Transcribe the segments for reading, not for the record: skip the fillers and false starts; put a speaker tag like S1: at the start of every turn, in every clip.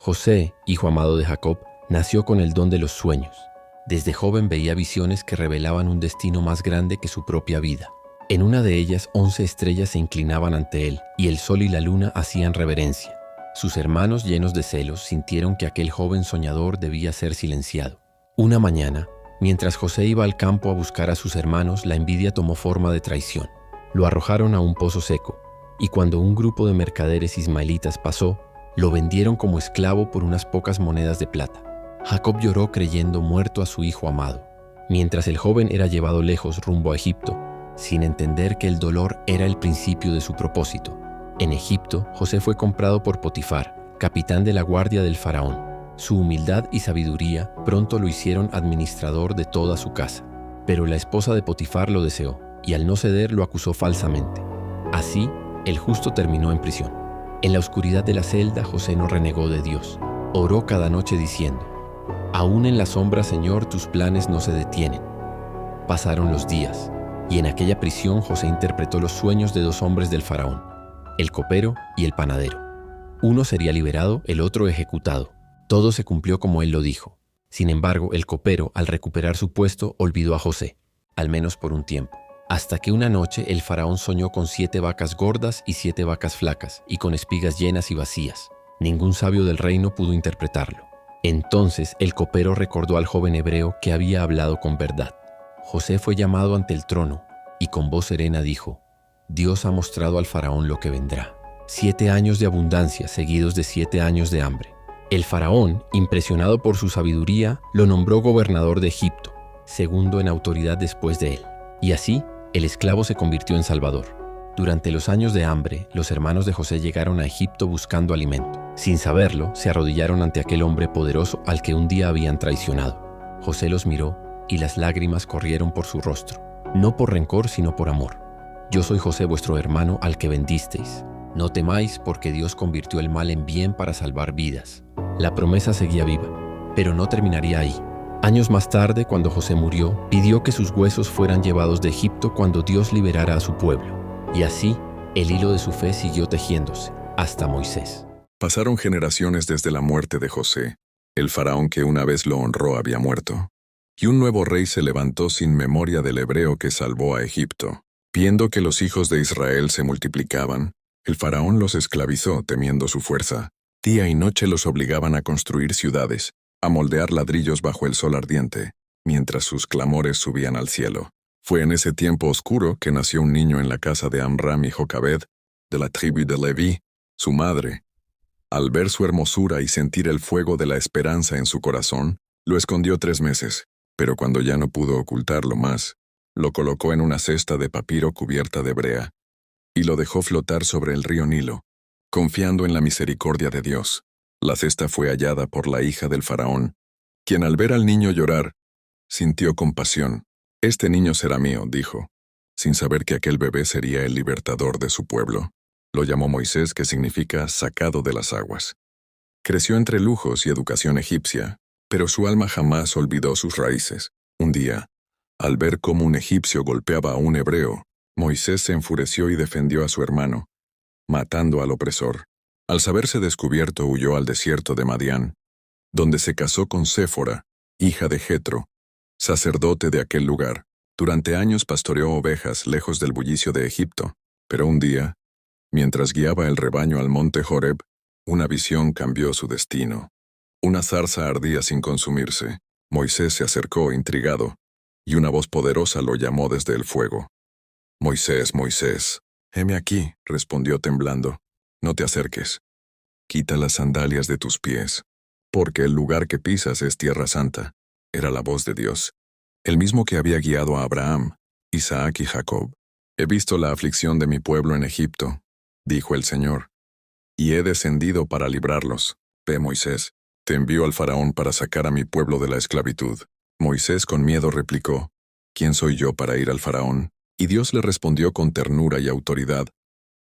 S1: José, hijo amado de Jacob, nació con el don de los sueños. Desde joven veía visiones que revelaban un destino más grande que su propia vida. En una de ellas, 11 estrellas se inclinaban ante él, y el sol y la luna hacían reverencia. Sus hermanos, llenos de celos, sintieron que aquel joven soñador debía ser silenciado. Una mañana, mientras José iba al campo a buscar a sus hermanos, la envidia tomó forma de traición. Lo arrojaron a un pozo seco, y cuando un grupo de mercaderes ismaelitas pasó, lo vendieron como esclavo por unas pocas monedas de plata. Jacob lloró creyendo muerto a su hijo amado, mientras el joven era llevado lejos rumbo a Egipto, sin entender que el dolor era el principio de su propósito. En Egipto, José fue comprado por Potifar, capitán de la guardia del faraón. Su humildad y sabiduría pronto lo hicieron administrador de toda su casa. Pero la esposa de Potifar lo deseó, y al no ceder lo acusó falsamente. Así, el justo terminó en prisión. En la oscuridad de la celda, José no renegó de Dios. Oró cada noche diciendo: «Aún en la sombra, Señor, tus planes no se detienen». Pasaron los días, y en aquella prisión José interpretó los sueños de dos hombres del faraón, el copero y el panadero. Uno sería liberado, el otro ejecutado. Todo se cumplió como él lo dijo. Sin embargo, el copero, al recuperar su puesto, olvidó a José, al menos por un tiempo. Hasta que una noche el faraón soñó con 7 vacas gordas y 7 vacas flacas, y con espigas llenas y vacías. Ningún sabio del reino pudo interpretarlo. Entonces el copero recordó al joven hebreo que había hablado con verdad. José fue llamado ante el trono, y con voz serena dijo: «Dios ha mostrado al faraón lo que vendrá. 7 años de abundancia seguidos de 7 años de hambre». El faraón, impresionado por su sabiduría, lo nombró gobernador de Egipto, segundo en autoridad después de él. Y así, el esclavo se convirtió en salvador. Durante los años de hambre, los hermanos de José llegaron a Egipto buscando alimento. Sin saberlo, se arrodillaron ante aquel hombre poderoso al que un día habían traicionado. José los miró y las lágrimas corrieron por su rostro, no por rencor sino por amor. «Yo soy José vuestro hermano al que vendisteis. No temáis, porque Dios convirtió el mal en bien para salvar vidas». La promesa seguía viva, pero no terminaría ahí. Años más tarde, cuando José murió, pidió que sus huesos fueran llevados de Egipto cuando Dios liberara a su pueblo. Y así, el hilo de su fe siguió tejiéndose, hasta Moisés.
S2: Pasaron generaciones desde la muerte de José. El faraón que una vez lo honró había muerto. Y un nuevo rey se levantó sin memoria del hebreo que salvó a Egipto. Viendo que los hijos de Israel se multiplicaban, el faraón los esclavizó temiendo su fuerza. Día y noche los obligaban a construir ciudades, a moldear ladrillos bajo el sol ardiente, mientras sus clamores subían al cielo. Fue en ese tiempo oscuro que nació un niño en la casa de Amram y Jocabed, de la tribu de Leví, su madre. Al ver su hermosura y sentir el fuego de la esperanza en su corazón, lo escondió 3 meses, pero cuando ya no pudo ocultarlo más, lo colocó en una cesta de papiro cubierta de brea, y lo dejó flotar sobre el río Nilo, confiando en la misericordia de Dios. La cesta fue hallada por la hija del faraón, quien al ver al niño llorar, sintió compasión. «Este niño será mío», dijo, sin saber que aquel bebé sería el libertador de su pueblo. Lo llamó Moisés, que significa sacado de las aguas. Creció entre lujos y educación egipcia, pero su alma jamás olvidó sus raíces. Un día, al ver cómo un egipcio golpeaba a un hebreo, Moisés se enfureció y defendió a su hermano, matando al opresor. Al saberse descubierto, huyó al desierto de Madián, donde se casó con Séfora, hija de Jetro, sacerdote de aquel lugar. Durante años pastoreó ovejas lejos del bullicio de Egipto, pero un día, mientras guiaba el rebaño al monte Horeb, una visión cambió su destino. Una zarza ardía sin consumirse. Moisés se acercó intrigado, y una voz poderosa lo llamó desde el fuego. «Moisés, Moisés». «Heme aquí», respondió temblando. «No te acerques. Quita las sandalias de tus pies, porque el lugar que pisas es tierra santa». Era la voz de Dios, el mismo que había guiado a Abraham, Isaac y Jacob. «He visto la aflicción de mi pueblo en Egipto», dijo el Señor, «y he descendido para librarlos. Ve, Moisés, te envío al faraón para sacar a mi pueblo de la esclavitud». Moisés con miedo replicó: «¿Quién soy yo para ir al faraón?». Y Dios le respondió con ternura y autoridad: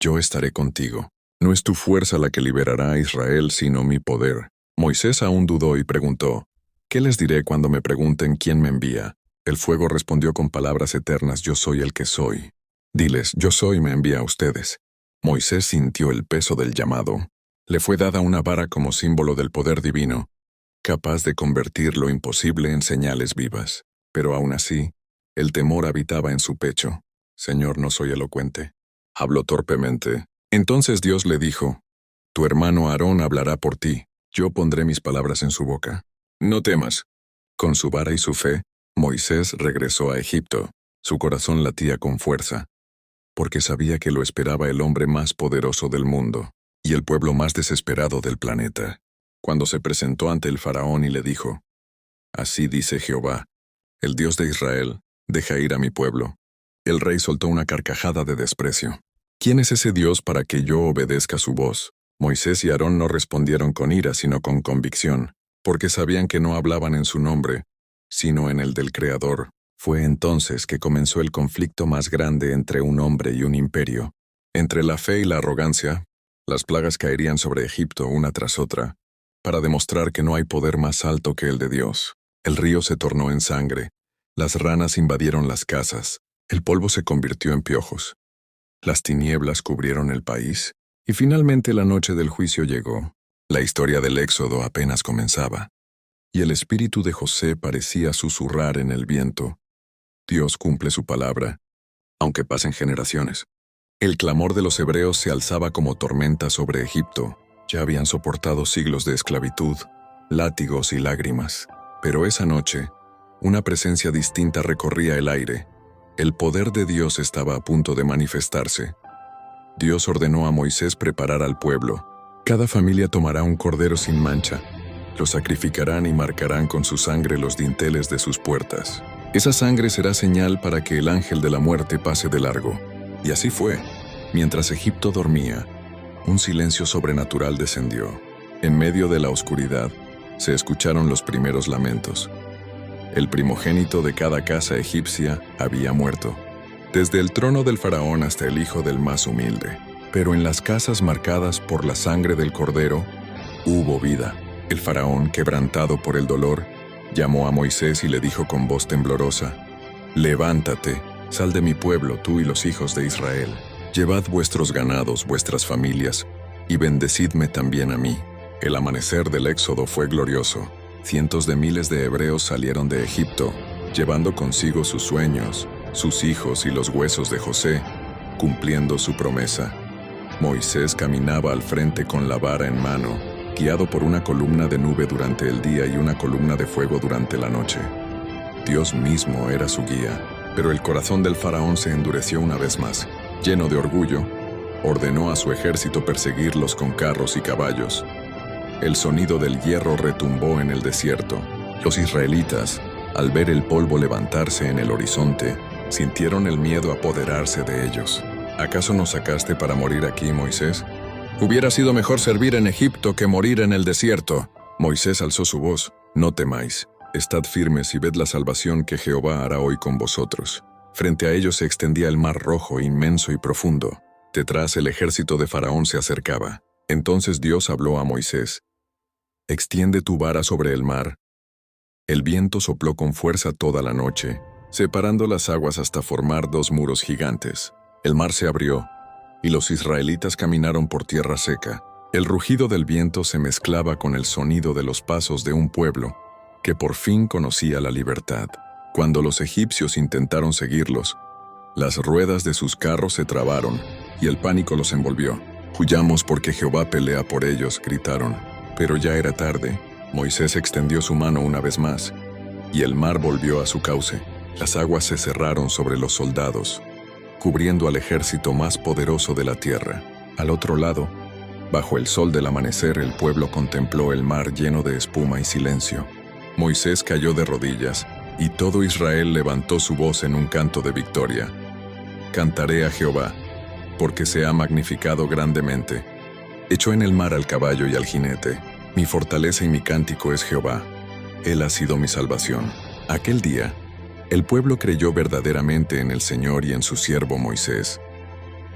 S2: «Yo estaré contigo. No es tu fuerza la que liberará a Israel, sino mi poder». Moisés aún dudó y preguntó: «¿Qué les diré cuando me pregunten quién me envía?». El fuego respondió con palabras eternas: «Yo soy el que soy». Diles: «Yo soy me envía a ustedes». Moisés sintió el peso del llamado. Le fue dada una vara como símbolo del poder divino, capaz de convertir lo imposible en señales vivas. Pero aún así, el temor habitaba en su pecho. Señor, no soy elocuente. Habló torpemente. Entonces Dios le dijo, tu hermano Aarón hablará por ti. Yo pondré mis palabras en su boca. No temas. Con su vara y su fe, Moisés regresó a Egipto. Su corazón latía con fuerza, porque sabía que lo esperaba el hombre más poderoso del mundo y el pueblo más desesperado del planeta. Cuando se presentó ante el faraón y le dijo, así dice Jehová, el Dios de Israel, deja ir a mi pueblo. El rey soltó una carcajada de desprecio. ¿Quién es ese Dios para que yo obedezca su voz? Moisés y Aarón no respondieron con ira, sino con convicción, porque sabían que no hablaban en su nombre, sino en el del Creador. Fue entonces que comenzó el conflicto más grande entre un hombre y un imperio. Entre la fe y la arrogancia, las plagas caerían sobre Egipto una tras otra, para demostrar que no hay poder más alto que el de Dios. El río se tornó en sangre, las ranas invadieron las casas, el polvo se convirtió en piojos. Las tinieblas cubrieron el país, y finalmente la noche del juicio llegó. La historia del Éxodo apenas comenzaba, y el espíritu de José parecía susurrar en el viento. Dios cumple su palabra, aunque pasen generaciones. El clamor de los hebreos se alzaba como tormenta sobre Egipto. Ya habían soportado siglos de esclavitud, látigos y lágrimas. Pero esa noche, una presencia distinta recorría el aire. El poder de Dios estaba a punto de manifestarse. Dios ordenó a Moisés preparar al pueblo. Cada familia tomará un cordero sin mancha. Lo sacrificarán y marcarán con su sangre los dinteles de sus puertas. Esa sangre será señal para que el ángel de la muerte pase de largo. Y así fue. Mientras Egipto dormía, un silencio sobrenatural descendió. En medio de la oscuridad, se escucharon los primeros lamentos. El primogénito de cada casa egipcia había muerto, desde el trono del faraón hasta el hijo del más humilde. Pero en las casas marcadas por la sangre del cordero, hubo vida. El faraón, quebrantado por el dolor, llamó a Moisés y le dijo con voz temblorosa, «Levántate, sal de mi pueblo, tú y los hijos de Israel. Llevad vuestros ganados, vuestras familias, y bendecidme también a mí». El amanecer del Éxodo fue glorioso. Cientos de miles de hebreos salieron de Egipto, llevando consigo sus sueños, sus hijos y los huesos de José, cumpliendo su promesa. Moisés caminaba al frente con la vara en mano, guiado por una columna de nube durante el día y una columna de fuego durante la noche. Dios mismo era su guía, pero el corazón del faraón se endureció una vez más. Lleno de orgullo, ordenó a su ejército perseguirlos con carros y caballos. El sonido del hierro retumbó en el desierto. Los israelitas, al ver el polvo levantarse en el horizonte, sintieron el miedo apoderarse de ellos. ¿Acaso nos sacaste para morir aquí, Moisés? Hubiera sido mejor servir en Egipto que morir en el desierto. Moisés alzó su voz. No temáis, estad firmes y ved la salvación que Jehová hará hoy con vosotros. Frente a ellos se extendía el mar rojo, inmenso y profundo. Detrás el ejército de Faraón se acercaba. Entonces Dios habló a Moisés. Extiende tu vara sobre el mar. El viento sopló con fuerza toda la noche, separando las aguas hasta formar dos muros gigantes. El mar se abrió, y los israelitas caminaron por tierra seca. El rugido del viento se mezclaba con el sonido de los pasos de un pueblo que por fin conocía la libertad. Cuando los egipcios intentaron seguirlos, las ruedas de sus carros se trabaron, y el pánico los envolvió. «Huyamos porque Jehová pelea por ellos», gritaron. Pero ya era tarde. Moisés extendió su mano una vez más, y el mar volvió a su cauce. Las aguas se cerraron sobre los soldados, cubriendo al ejército más poderoso de la tierra. Al otro lado, bajo el sol del amanecer, el pueblo contempló el mar lleno de espuma y silencio. Moisés cayó de rodillas, y todo Israel levantó su voz en un canto de victoria. «Cantaré a Jehová, porque se ha magnificado grandemente. Echó en el mar al caballo y al jinete. Mi fortaleza y mi cántico es Jehová. Él ha sido mi salvación». Aquel día, el pueblo creyó verdaderamente en el Señor y en su siervo Moisés.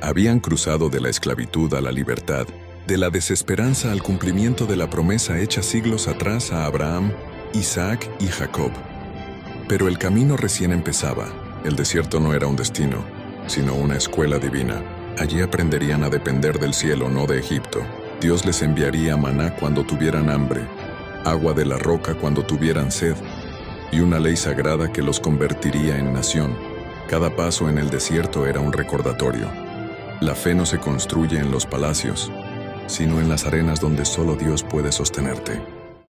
S2: Habían cruzado de la esclavitud a la libertad, de la desesperanza al cumplimiento de la promesa hecha siglos atrás a Abraham, Isaac y Jacob. Pero el camino recién empezaba. El desierto no era un destino, sino una escuela divina. Allí aprenderían a depender del cielo, no de Egipto. Dios les enviaría maná cuando tuvieran hambre, agua de la roca cuando tuvieran sed, y una ley sagrada que los convertiría en nación. Cada paso en el desierto era un recordatorio. La fe no se construye en los palacios, sino en las arenas donde solo Dios puede sostenerte.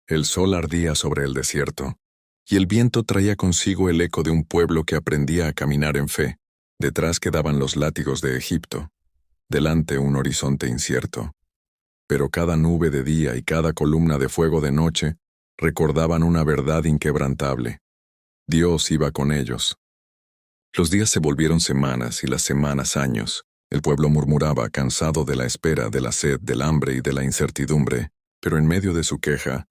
S2: El sol ardía sobre el desierto, y el viento traía consigo el eco de un pueblo que aprendía a caminar en fe. Detrás quedaban los látigos de Egipto, delante un horizonte incierto. Pero cada nube de día y cada columna de fuego de noche recordaban una verdad inquebrantable. Dios iba con ellos. Los días se volvieron semanas y las semanas años. El pueblo murmuraba, cansado de la espera, de la sed, del hambre y de la incertidumbre, pero en medio de su queja,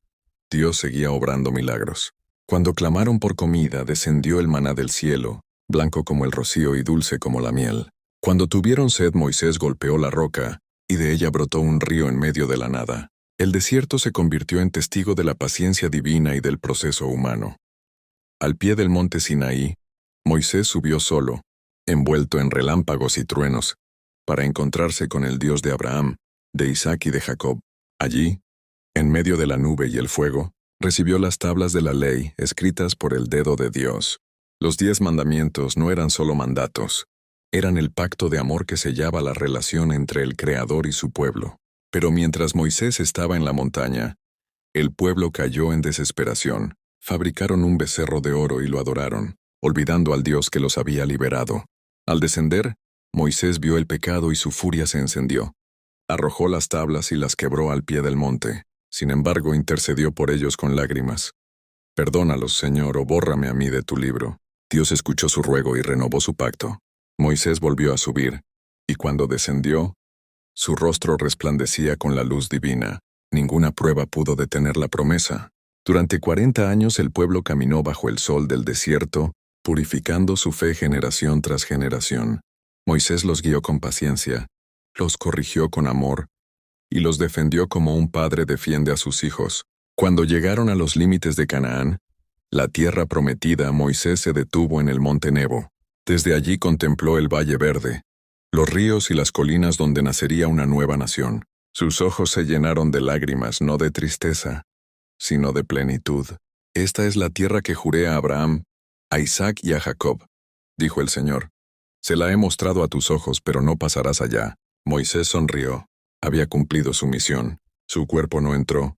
S2: Dios seguía obrando milagros. Cuando clamaron por comida, descendió el maná del cielo, blanco como el rocío y dulce como la miel. Cuando tuvieron sed, Moisés golpeó la roca, y de ella brotó un río en medio de la nada. El desierto se convirtió en testigo de la paciencia divina y del proceso humano. Al pie del monte Sinaí, Moisés subió solo, envuelto en relámpagos y truenos, para encontrarse con el Dios de Abraham, de Isaac y de Jacob. Allí, en medio de la nube y el fuego, recibió las tablas de la ley escritas por el dedo de Dios. Los 10 mandamientos no eran solo mandatos, eran el pacto de amor que sellaba la relación entre el Creador y su pueblo. Pero mientras Moisés estaba en la montaña, el pueblo cayó en desesperación. Fabricaron un becerro de oro y lo adoraron, olvidando al Dios que los había liberado. Al descender, Moisés vio el pecado y su furia se encendió. Arrojó las tablas y las quebró al pie del monte. Sin embargo, intercedió por ellos con lágrimas. «Perdónalos, Señor, o bórrame a mí de tu libro». Dios escuchó su ruego y renovó su pacto. Moisés volvió a subir, y cuando descendió, su rostro resplandecía con la luz divina. Ninguna prueba pudo detener la promesa. Durante 40 años el pueblo caminó bajo el sol del desierto, purificando su fe generación tras generación. Moisés los guió con paciencia, los corrigió con amor, y los defendió como un padre defiende a sus hijos. Cuando llegaron a los límites de Canaán, la tierra prometida, Moisés se detuvo en el monte Nebo. Desde allí contempló el valle verde, los ríos y las colinas donde nacería una nueva nación. Sus ojos se llenaron de lágrimas, no de tristeza, sino de plenitud. «Esta es la tierra que juré a Abraham, a Isaac y a Jacob», dijo el Señor. «Se la he mostrado a tus ojos, pero no pasarás allá». Moisés sonrió. Había cumplido su misión. Su cuerpo no entró,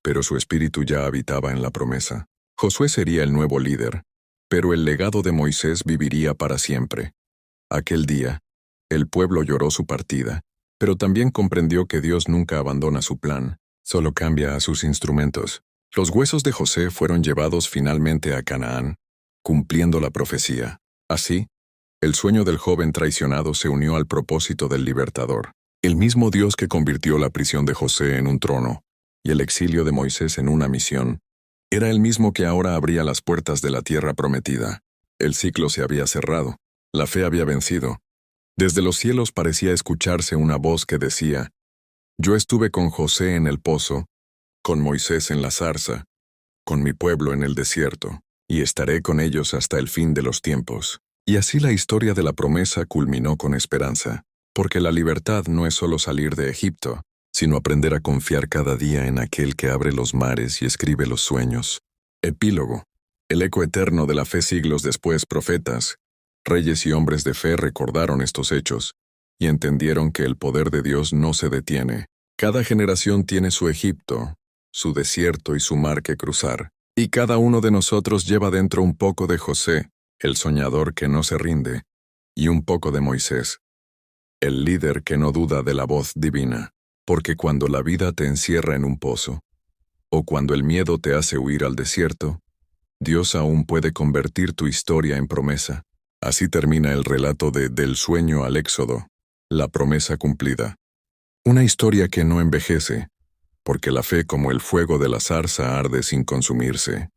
S2: pero su espíritu ya habitaba en la promesa. Josué sería el nuevo líder, pero el legado de Moisés viviría para siempre. Aquel día, el pueblo lloró su partida, pero también comprendió que Dios nunca abandona su plan, solo cambia a sus instrumentos. Los huesos de José fueron llevados finalmente a Canaán, cumpliendo la profecía. Así, el sueño del joven traicionado se unió al propósito del libertador. El mismo Dios que convirtió la prisión de José en un trono y el exilio de Moisés en una misión, era el mismo que ahora abría las puertas de la tierra prometida. El ciclo se había cerrado. La fe había vencido. Desde los cielos parecía escucharse una voz que decía: «Yo estuve con José en el pozo, con Moisés en la zarza, con mi pueblo en el desierto, y estaré con ellos hasta el fin de los tiempos». Y así la historia de la promesa culminó con esperanza, porque la libertad no es solo salir de Egipto, sino aprender a confiar cada día en aquel que abre los mares y escribe los sueños. Epílogo. El eco eterno de la fe siglos después, profetas, reyes y hombres de fe recordaron estos hechos, y entendieron que el poder de Dios no se detiene. Cada generación tiene su Egipto, su desierto y su mar que cruzar, y cada uno de nosotros lleva dentro un poco de José, el soñador que no se rinde, y un poco de Moisés, el líder que no duda de la voz divina. Porque cuando la vida te encierra en un pozo, o cuando el miedo te hace huir al desierto, Dios aún puede convertir tu historia en promesa. Así termina el relato de Del sueño al éxodo, la promesa cumplida. Una historia que no envejece, porque la fe como el fuego de la zarza arde sin consumirse.